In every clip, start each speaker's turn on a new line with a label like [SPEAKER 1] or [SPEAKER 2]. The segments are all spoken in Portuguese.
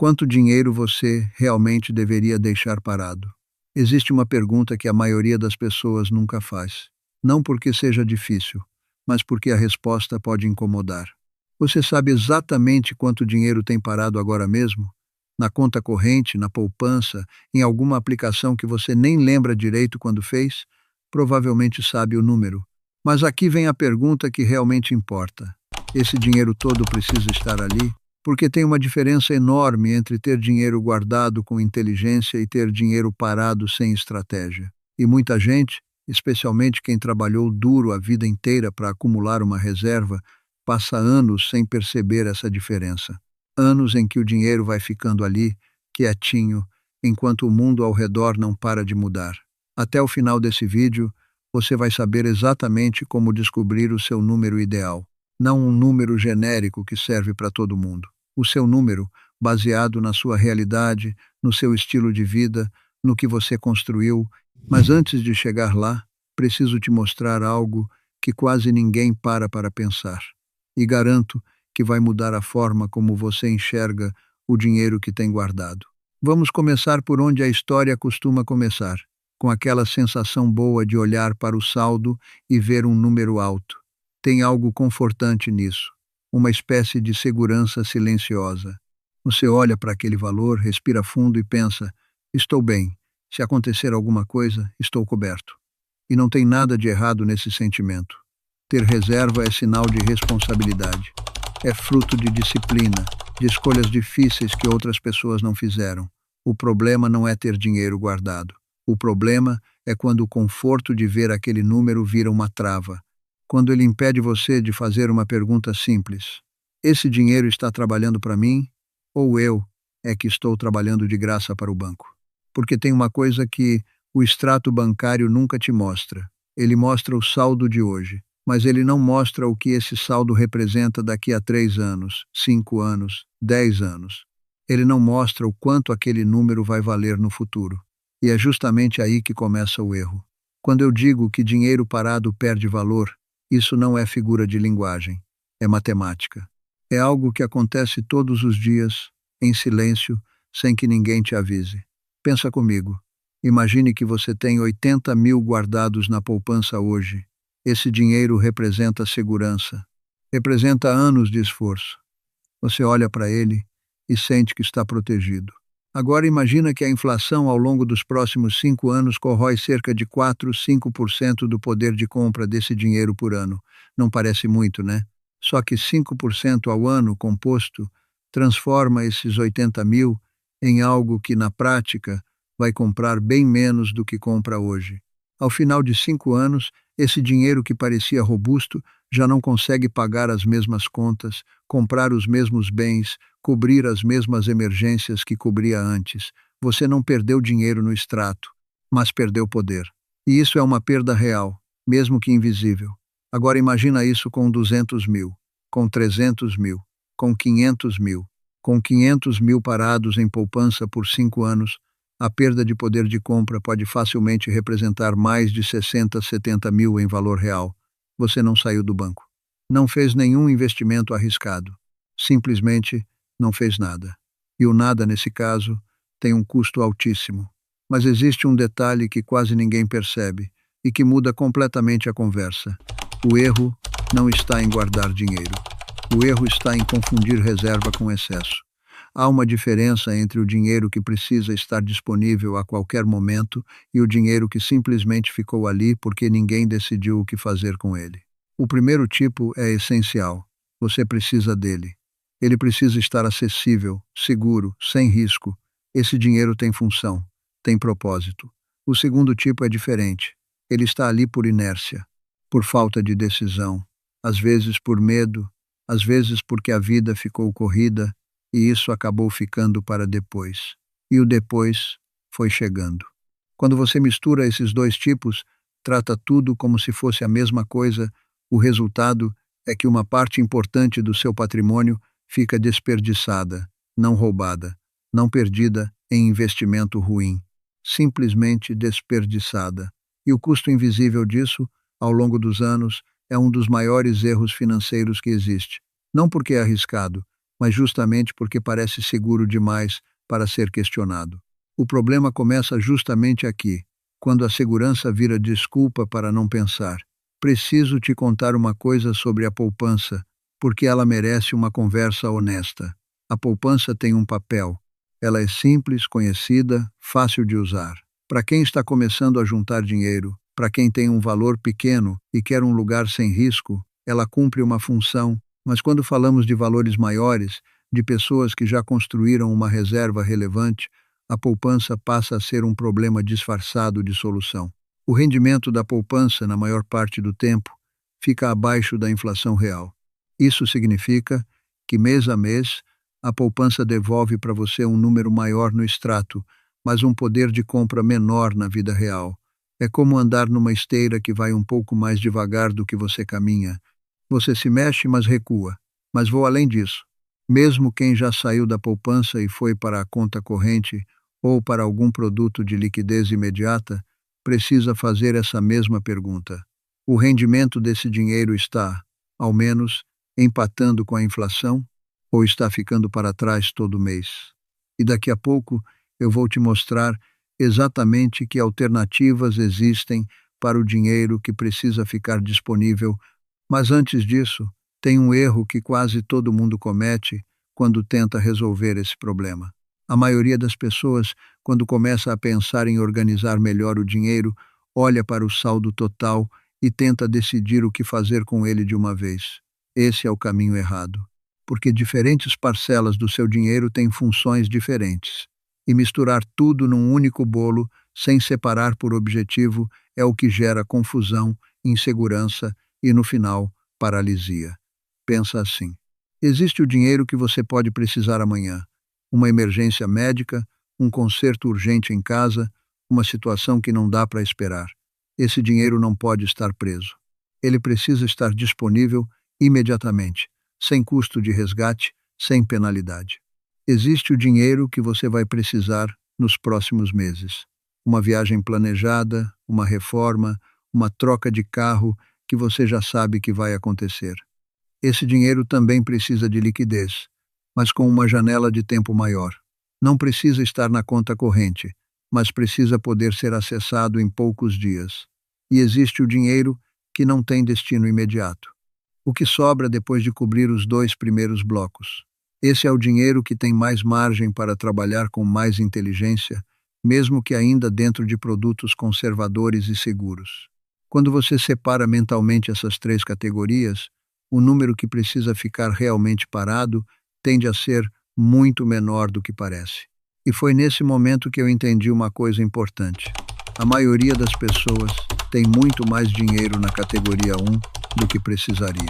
[SPEAKER 1] Quanto dinheiro você realmente deveria deixar parado? Existe uma pergunta que a maioria das pessoas nunca faz. Não porque seja difícil, mas porque a resposta pode incomodar. Você sabe exatamente quanto dinheiro tem parado agora mesmo? Na conta corrente, na poupança, em alguma aplicação que você nem lembra direito quando fez? Provavelmente sabe o número. Mas aqui vem a pergunta que realmente importa. Esse dinheiro todo precisa estar ali? Porque tem uma diferença enorme entre ter dinheiro guardado com inteligência e ter dinheiro parado sem estratégia. E muita gente, especialmente quem trabalhou duro a vida inteira para acumular uma reserva, passa anos sem perceber essa diferença. Anos em que o dinheiro vai ficando ali, quietinho, enquanto o mundo ao redor não para de mudar. Até o final desse vídeo, você vai saber exatamente como descobrir o seu número ideal. Não um número genérico que serve para todo mundo. O seu número, baseado na sua realidade, no seu estilo de vida, no que você construiu. Mas antes de chegar lá, preciso te mostrar algo que quase ninguém para pensar. E garanto que vai mudar a forma como você enxerga o dinheiro que tem guardado. Vamos começar por onde a história costuma começar, com aquela sensação boa de olhar para o saldo e ver um número alto. Tem algo confortante nisso, uma espécie de segurança silenciosa. Você olha para aquele valor, respira fundo e pensa: estou bem, se acontecer alguma coisa, estou coberto. E não tem nada de errado nesse sentimento. Ter reserva é sinal de responsabilidade. É fruto de disciplina, de escolhas difíceis que outras pessoas não fizeram. O problema não é ter dinheiro guardado. O problema é quando o conforto de ver aquele número vira uma trava. Quando ele impede você de fazer uma pergunta simples: esse dinheiro está trabalhando para mim? Ou eu é que estou trabalhando de graça para o banco? Porque tem uma coisa que o extrato bancário nunca te mostra. Ele mostra o saldo de hoje, mas ele não mostra o que esse saldo representa daqui a 3 anos, 5 anos, 10 anos. Ele não mostra o quanto aquele número vai valer no futuro. E é justamente aí que começa o erro. Quando eu digo que dinheiro parado perde valor, isso não é figura de linguagem, é matemática. É algo que acontece todos os dias, em silêncio, sem que ninguém te avise. Pensa comigo. Imagine que você tem 80 mil guardados na poupança hoje. Esse dinheiro representa segurança. Representa anos de esforço. Você olha para ele e sente que está protegido. Agora imagina que a inflação ao longo dos próximos 5 anos corrói cerca de 4, 5% do poder de compra desse dinheiro por ano. Não parece muito, né? Só que 5% ao ano composto transforma esses 80 mil em algo que, na prática, vai comprar bem menos do que compra hoje. Ao final de 5 anos, esse dinheiro que parecia robusto já não consegue pagar as mesmas contas, comprar os mesmos bens, cobrir as mesmas emergências que cobria antes. Você não perdeu dinheiro no extrato, mas perdeu poder. E isso é uma perda real, mesmo que invisível. Agora imagina isso com 200 mil, com 300 mil, com 500 mil. Com 500 mil parados em poupança por 5 anos, a perda de poder de compra pode facilmente representar mais de 60, 70 mil em valor real. Você não saiu do banco. Não fez nenhum investimento arriscado. Simplesmente não fez nada. E o nada, nesse caso, tem um custo altíssimo. Mas existe um detalhe que quase ninguém percebe e que muda completamente a conversa. O erro não está em guardar dinheiro. O erro está em confundir reserva com excesso. Há uma diferença entre o dinheiro que precisa estar disponível a qualquer momento e o dinheiro que simplesmente ficou ali porque ninguém decidiu o que fazer com ele. O primeiro tipo é essencial. Você precisa dele. Ele precisa estar acessível, seguro, sem risco. Esse dinheiro tem função, tem propósito. O segundo tipo é diferente. Ele está ali por inércia, por falta de decisão, às vezes por medo, às vezes porque a vida ficou corrida e isso acabou ficando para depois. E o depois foi chegando. Quando você mistura esses dois tipos, trata tudo como se fosse a mesma coisa, o resultado é que uma parte importante do seu patrimônio fica desperdiçada, não roubada, não perdida em investimento ruim, simplesmente desperdiçada. E o custo invisível disso, ao longo dos anos, é um dos maiores erros financeiros que existe. Não porque é arriscado, mas justamente porque parece seguro demais para ser questionado. O problema começa justamente aqui, quando a segurança vira desculpa para não pensar. Preciso te contar uma coisa sobre a poupança, porque ela merece uma conversa honesta. A poupança tem um papel. Ela é simples, conhecida, fácil de usar. Para quem está começando a juntar dinheiro, para quem tem um valor pequeno e quer um lugar sem risco, ela cumpre uma função, mas quando falamos de valores maiores, de pessoas que já construíram uma reserva relevante, a poupança passa a ser um problema disfarçado de solução. O rendimento da poupança, na maior parte do tempo, fica abaixo da inflação real. Isso significa que, mês a mês, a poupança devolve para você um número maior no extrato, mas um poder de compra menor na vida real. É como andar numa esteira que vai um pouco mais devagar do que você caminha. Você se mexe, mas recua. Mas vou além disso. Mesmo quem já saiu da poupança e foi para a conta corrente ou para algum produto de liquidez imediata, precisa fazer essa mesma pergunta. O rendimento desse dinheiro está, ao menos, empatando com a inflação ou está ficando para trás todo mês? E daqui a pouco eu vou te mostrar exatamente que alternativas existem para o dinheiro que precisa ficar disponível. Mas antes disso, tem um erro que quase todo mundo comete quando tenta resolver esse problema. A maioria das pessoas, quando começa a pensar em organizar melhor o dinheiro, olha para o saldo total e tenta decidir o que fazer com ele de uma vez. Esse é o caminho errado, porque diferentes parcelas do seu dinheiro têm funções diferentes. E misturar tudo num único bolo, sem separar por objetivo, é o que gera confusão, insegurança e, no final, paralisia. Pensa assim: existe o dinheiro que você pode precisar amanhã, uma emergência médica, um conserto urgente em casa, uma situação que não dá para esperar. Esse dinheiro não pode estar preso. Ele precisa estar disponível imediatamente, sem custo de resgate, sem penalidade. Existe o dinheiro que você vai precisar nos próximos meses. Uma viagem planejada, uma reforma, uma troca de carro que você já sabe que vai acontecer. Esse dinheiro também precisa de liquidez, mas com uma janela de tempo maior. Não precisa estar na conta corrente, mas precisa poder ser acessado em poucos dias. E existe o dinheiro que não tem destino imediato. O que sobra depois de cobrir os 2 primeiros blocos. Esse é o dinheiro que tem mais margem para trabalhar com mais inteligência, mesmo que ainda dentro de produtos conservadores e seguros. Quando você separa mentalmente essas 3 categorias, o número que precisa ficar realmente parado tende a ser muito menor do que parece. E foi nesse momento que eu entendi uma coisa importante. A maioria das pessoas tem muito mais dinheiro na categoria 1 do que precisaria.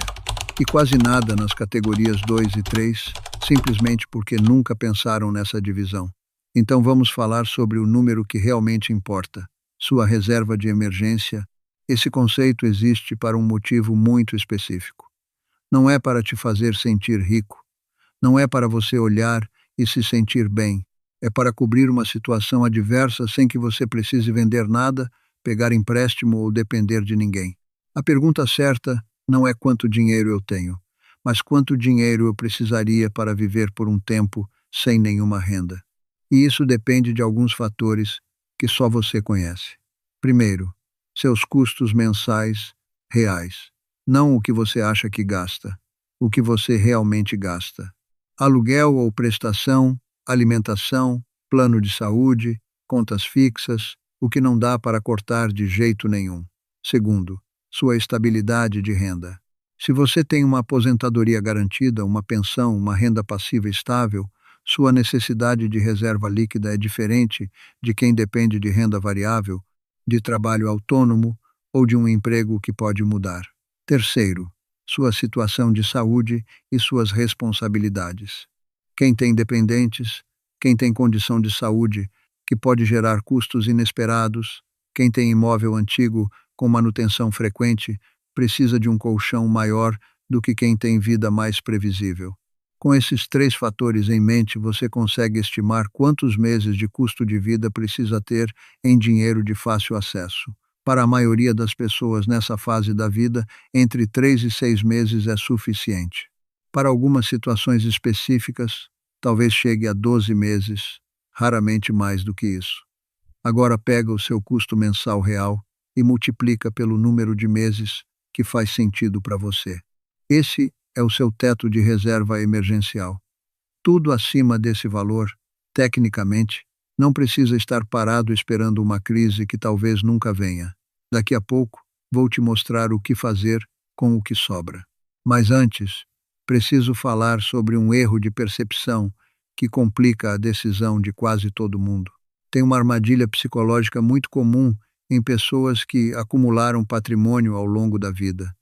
[SPEAKER 1] E quase nada nas categorias 2 e 3, simplesmente porque nunca pensaram nessa divisão. Então vamos falar sobre o número que realmente importa, sua reserva de emergência. Esse conceito existe para um motivo muito específico. Não é para te fazer sentir rico. Não é para você olhar e se sentir bem. É para cobrir uma situação adversa sem que você precise vender nada, pegar empréstimo ou depender de ninguém. A pergunta certa não é quanto dinheiro eu tenho, mas quanto dinheiro eu precisaria para viver por um tempo sem nenhuma renda. E isso depende de alguns fatores que só você conhece. Primeiro, seus custos mensais reais. Não o que você acha que gasta, o que você realmente gasta. Aluguel ou prestação, alimentação, plano de saúde, contas fixas, o que não dá para cortar de jeito nenhum. Segundo, sua estabilidade de renda. Se você tem uma aposentadoria garantida, uma pensão, uma renda passiva estável, sua necessidade de reserva líquida é diferente de quem depende de renda variável, de trabalho autônomo ou de um emprego que pode mudar. Terceiro, sua situação de saúde e suas responsabilidades. Quem tem dependentes, quem tem condição de saúde que pode gerar custos inesperados, quem tem imóvel antigo com manutenção frequente, precisa de um colchão maior do que quem tem vida mais previsível. Com esses 3 fatores em mente, você consegue estimar quantos meses de custo de vida precisa ter em dinheiro de fácil acesso. Para a maioria das pessoas nessa fase da vida, entre 3 e 6 meses é suficiente. Para algumas situações específicas, talvez chegue a 12 meses, raramente mais do que isso. Agora pega o seu custo mensal real e multiplica pelo número de meses que faz sentido para você. Esse é o seu teto de reserva emergencial. Tudo acima desse valor, tecnicamente, não precisa estar parado esperando uma crise que talvez nunca venha. Daqui a pouco, vou te mostrar o que fazer com o que sobra. Mas antes, preciso falar sobre um erro de percepção que complica a decisão de quase todo mundo. Tem uma armadilha psicológica muito comum em pessoas que acumularam patrimônio ao longo da vida.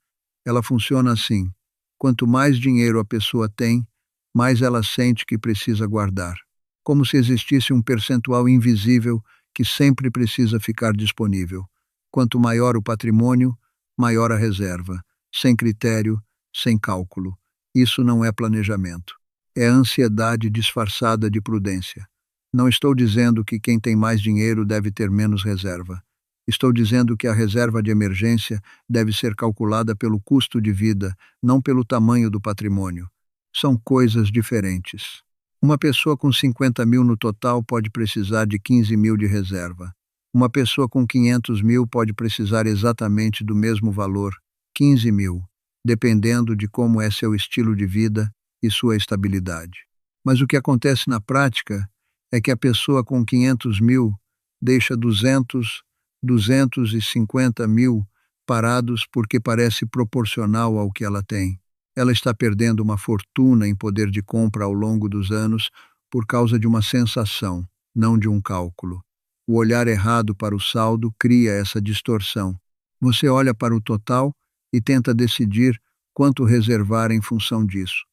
[SPEAKER 1] Ela funciona assim: quanto mais dinheiro a pessoa tem, mais ela sente que precisa guardar. Como se existisse um percentual invisível que sempre precisa ficar disponível. Quanto maior o patrimônio, maior a reserva, sem critério, sem cálculo. Isso não é planejamento. É ansiedade disfarçada de prudência. Não estou dizendo que quem tem mais dinheiro deve ter menos reserva. Estou dizendo que a reserva de emergência deve ser calculada pelo custo de vida, não pelo tamanho do patrimônio. São coisas diferentes. Uma pessoa com 50 mil no total pode precisar de 15 mil de reserva. Uma pessoa com 500 mil pode precisar exatamente do mesmo valor, 15 mil, dependendo de como é seu estilo de vida e sua estabilidade. Mas o que acontece na prática é que a pessoa com 500 mil deixa 250 mil parados porque parece proporcional ao que ela tem. Ela está perdendo uma fortuna em poder de compra ao longo dos anos por causa de uma sensação, não de um cálculo. O olhar errado para o saldo cria essa distorção. Você olha para o total e tenta decidir quanto reservar em função disso.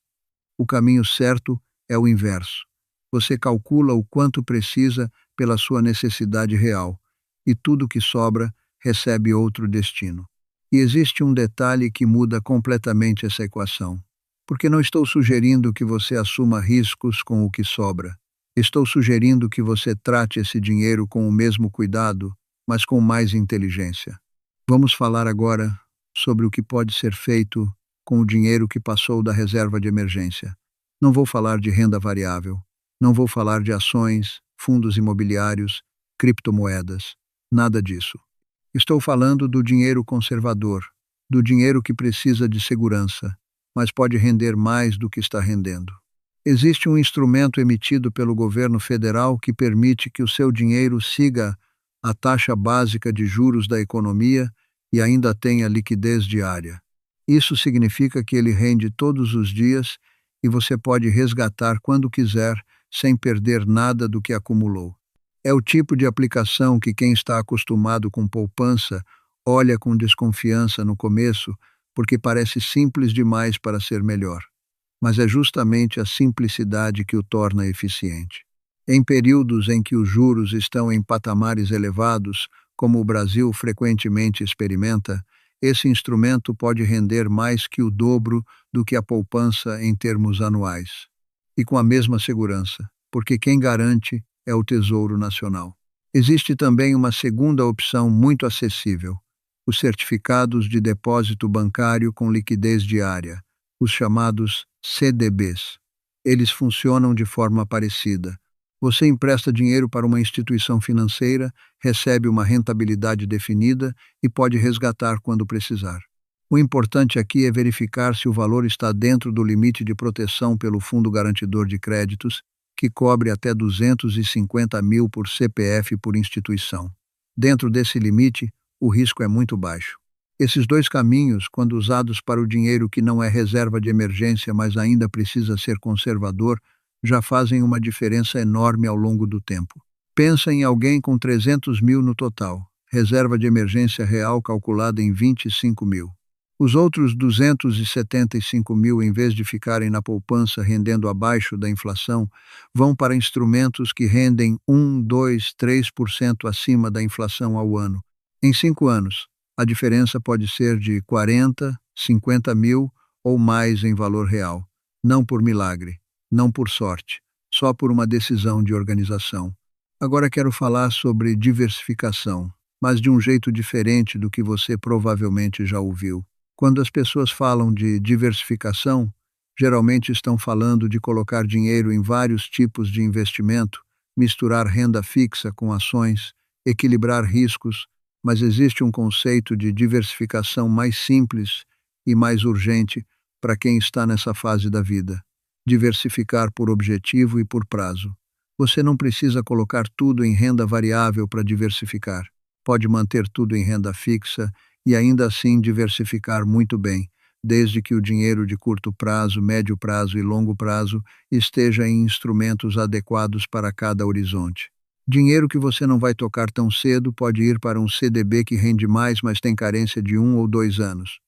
[SPEAKER 1] O caminho certo é o inverso. Você calcula o quanto precisa pela sua necessidade real, e tudo que sobra recebe outro destino. E existe um detalhe que muda completamente essa equação. Porque não estou sugerindo que você assuma riscos com o que sobra. Estou sugerindo que você trate esse dinheiro com o mesmo cuidado, mas com mais inteligência. Vamos falar agora sobre o que pode ser feito com o dinheiro que passou da reserva de emergência. Não vou falar de renda variável. Não vou falar de ações, fundos imobiliários, criptomoedas. Nada disso. Estou falando do dinheiro conservador, do dinheiro que precisa de segurança, mas pode render mais do que está rendendo. Existe um instrumento emitido pelo governo federal que permite que o seu dinheiro siga a taxa básica de juros da economia e ainda tenha liquidez diária. Isso significa que ele rende todos os dias e você pode resgatar quando quiser, sem perder nada do que acumulou. É o tipo de aplicação que quem está acostumado com poupança olha com desconfiança no começo, porque parece simples demais para ser melhor. Mas é justamente a simplicidade que o torna eficiente. Em períodos em que os juros estão em patamares elevados, como o Brasil frequentemente experimenta, esse instrumento pode render mais que o dobro do que a poupança em termos anuais. E com a mesma segurança, porque quem garante é o Tesouro Nacional. Existe também uma segunda opção muito acessível: os certificados de depósito bancário com liquidez diária, os chamados CDBs. Eles funcionam de forma parecida. Você empresta dinheiro para uma instituição financeira, recebe uma rentabilidade definida e pode resgatar quando precisar. O importante aqui é verificar se o valor está dentro do limite de proteção pelo Fundo Garantidor de Créditos, que cobre até 250 mil por CPF por instituição. Dentro desse limite, o risco é muito baixo. Esses dois caminhos, quando usados para o dinheiro que não é reserva de emergência, mas ainda precisa ser conservador, já fazem uma diferença enorme ao longo do tempo. Pensa em alguém com 300 mil no total, reserva de emergência real calculada em 25 mil. Os outros 275 mil, em vez de ficarem na poupança rendendo abaixo da inflação, vão para instrumentos que rendem 1, 2, 3% acima da inflação ao ano. Em 5 anos, a diferença pode ser de 40, 50 mil ou mais em valor real. Não por milagre, não por sorte, só por uma decisão de organização. Agora quero falar sobre diversificação, mas de um jeito diferente do que você provavelmente já ouviu. Quando as pessoas falam de diversificação, Geralmente estão falando de colocar dinheiro em vários tipos de investimento, misturar renda fixa com ações, equilibrar riscos, mas existe um conceito de diversificação mais simples e mais urgente para quem está nessa fase da vida. Diversificar por objetivo e por prazo. Você não precisa colocar tudo em renda variável para diversificar. Pode manter tudo em renda fixa e ainda assim diversificar muito bem, desde que o dinheiro de curto prazo, médio prazo e longo prazo esteja em instrumentos adequados para cada horizonte. Dinheiro que você não vai tocar tão cedo pode ir para um CDB que rende mais, mas tem carência de 1 ou 2 anos.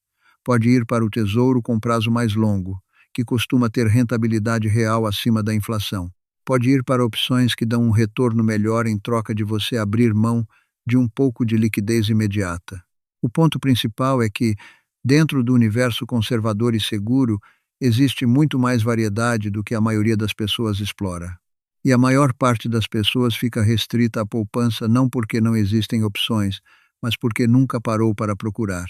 [SPEAKER 1] Pode ir para o tesouro com prazo mais longo, que costuma ter rentabilidade real acima da inflação. Pode ir para opções que dão um retorno melhor em troca de você abrir mão de um pouco de liquidez imediata. O ponto principal é que, dentro do universo conservador e seguro, existe muito mais variedade do que a maioria das pessoas explora. E a maior parte das pessoas fica restrita à poupança não porque não existem opções, mas porque nunca parou para procurar.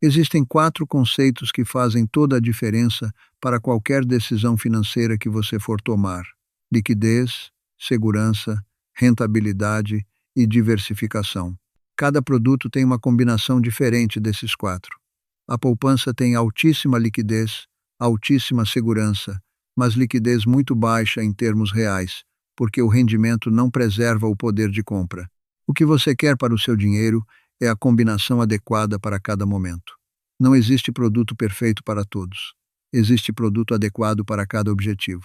[SPEAKER 1] Existem 4 conceitos que fazem toda a diferença para qualquer decisão financeira que você for tomar: liquidez, segurança, rentabilidade e diversificação. Cada produto tem uma combinação diferente desses 4. A poupança tem altíssima liquidez, altíssima segurança, mas liquidez muito baixa em termos reais, porque o rendimento não preserva o poder de compra. O que você quer para o seu dinheiro é a combinação adequada para cada momento. Não existe produto perfeito para todos. Existe produto adequado para cada objetivo.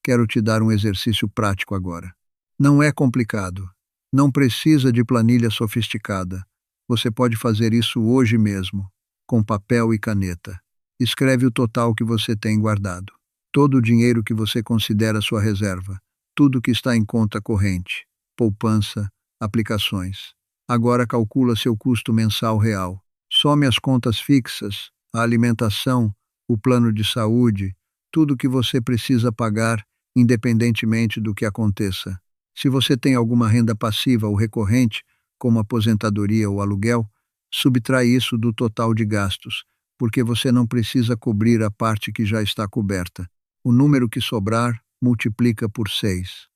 [SPEAKER 1] Quero te dar um exercício prático agora. Não é complicado. Não precisa de planilha sofisticada. Você pode fazer isso hoje mesmo, com papel e caneta. Escreve o total que você tem guardado, todo o dinheiro que você considera sua reserva, tudo que está em conta corrente, poupança, aplicações. Agora calcula seu custo mensal real. Some as contas fixas, a alimentação, o plano de saúde, tudo que você precisa pagar, independentemente do que aconteça. Se você tem alguma renda passiva ou recorrente, como aposentadoria ou aluguel, subtrai isso do total de gastos, porque você não precisa cobrir a parte que já está coberta. O número que sobrar, multiplica por 6.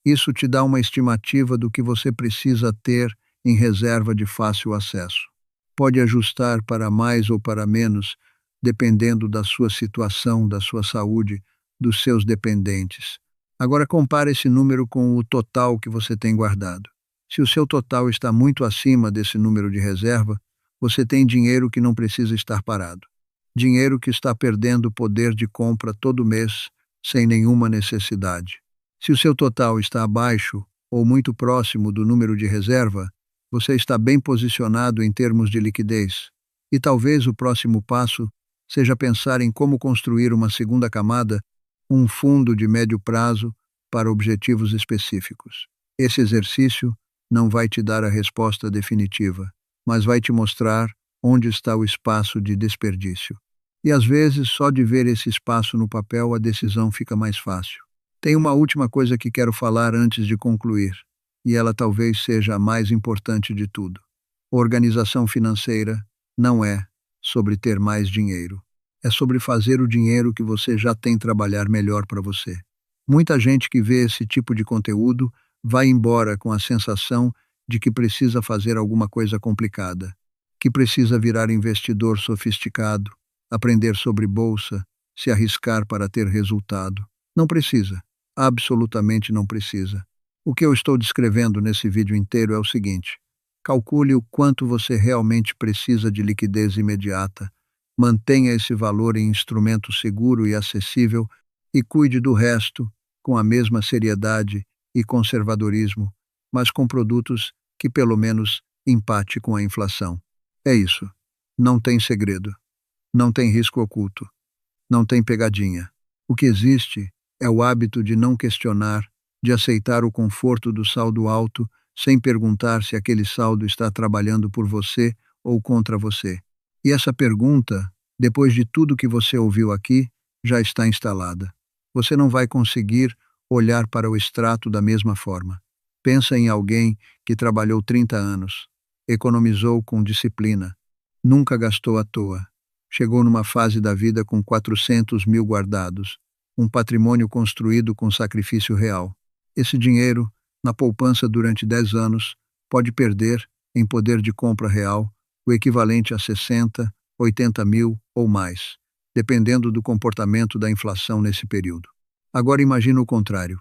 [SPEAKER 1] Isso te dá uma estimativa do que você precisa ter em reserva de fácil acesso. Pode ajustar para mais ou para menos, dependendo da sua situação, da sua saúde, dos seus dependentes. Agora compare esse número com o total que você tem guardado. Se o seu total está muito acima desse número de reserva, você tem dinheiro que não precisa estar parado. Dinheiro que está perdendo poder de compra todo mês, sem nenhuma necessidade. Se o seu total está abaixo ou muito próximo do número de reserva, você está bem posicionado em termos de liquidez. E talvez o próximo passo seja pensar em como construir uma segunda camada, um fundo de médio prazo para objetivos específicos. Esse exercício não vai te dar a resposta definitiva, mas vai te mostrar onde está o espaço de desperdício. E às vezes, só de ver esse espaço no papel, a decisão fica mais fácil. Tem uma última coisa que quero falar antes de concluir, e ela talvez seja a mais importante de tudo. Organização financeira não é sobre ter mais dinheiro. É sobre fazer o dinheiro que você já tem trabalhar melhor para você. Muita gente que vê esse tipo de conteúdo vai embora com a sensação de que precisa fazer alguma coisa complicada, que precisa virar investidor sofisticado, aprender sobre bolsa, se arriscar para ter resultado. Não precisa. Absolutamente não precisa. O que eu estou descrevendo nesse vídeo inteiro é o seguinte: calcule o quanto você realmente precisa de liquidez imediata, mantenha esse valor em instrumento seguro e acessível e cuide do resto com a mesma seriedade e conservadorismo, mas com produtos que pelo menos empate com a inflação. É isso. Não tem segredo. Não tem risco oculto. Não tem pegadinha. O que existe é o hábito de não questionar, de aceitar o conforto do saldo alto, sem perguntar se aquele saldo está trabalhando por você ou contra você. E essa pergunta, depois de tudo que você ouviu aqui, já está instalada. Você não vai conseguir olhar para o extrato da mesma forma. Pensa em alguém que trabalhou 30 anos, economizou com disciplina, nunca gastou à toa, Chegou numa fase da vida com 400 mil guardados, um patrimônio construído com sacrifício real. Esse dinheiro, na poupança durante 10 anos, pode perder, em poder de compra real, o equivalente a 60, 80 mil ou mais, dependendo do comportamento da inflação nesse período. Agora imagine o contrário.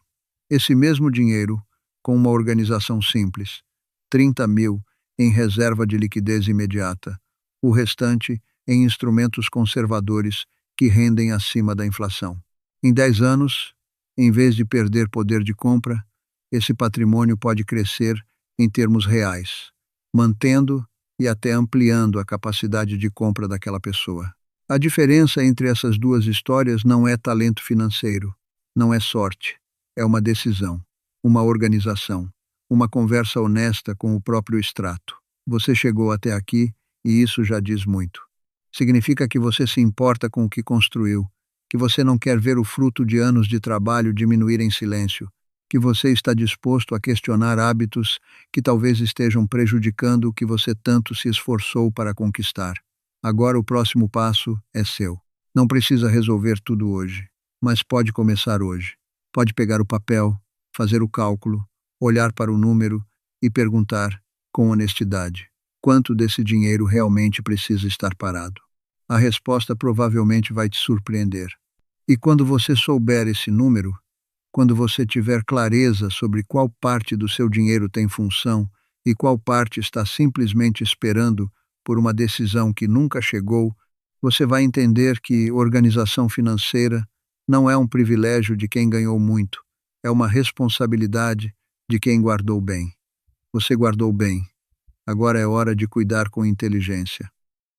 [SPEAKER 1] Esse mesmo dinheiro, com uma organização simples, 30 mil em reserva de liquidez imediata, o restante em instrumentos conservadores que rendem acima da inflação. Em 10 anos, em vez de perder poder de compra, esse patrimônio pode crescer em termos reais, mantendo e até ampliando a capacidade de compra daquela pessoa. A diferença entre essas duas histórias não é talento financeiro, não é sorte, é uma decisão, uma organização, uma conversa honesta com o próprio extrato. Você chegou até aqui e isso já diz muito. Significa que você se importa com o que construiu, que você não quer ver o fruto de anos de trabalho diminuir em silêncio, que você está disposto a questionar hábitos que talvez estejam prejudicando o que você tanto se esforçou para conquistar. Agora o próximo passo é seu. Não precisa resolver tudo hoje, mas pode começar hoje. Pode pegar o papel, fazer o cálculo, olhar para o número e perguntar, com honestidade, quanto desse dinheiro realmente precisa estar parado. A resposta provavelmente vai te surpreender. E quando você souber esse número, quando você tiver clareza sobre qual parte do seu dinheiro tem função e qual parte está simplesmente esperando por uma decisão que nunca chegou, você vai entender que organização financeira não é um privilégio de quem ganhou muito, é uma responsabilidade de quem guardou bem. Você guardou bem. Agora é hora de cuidar com inteligência.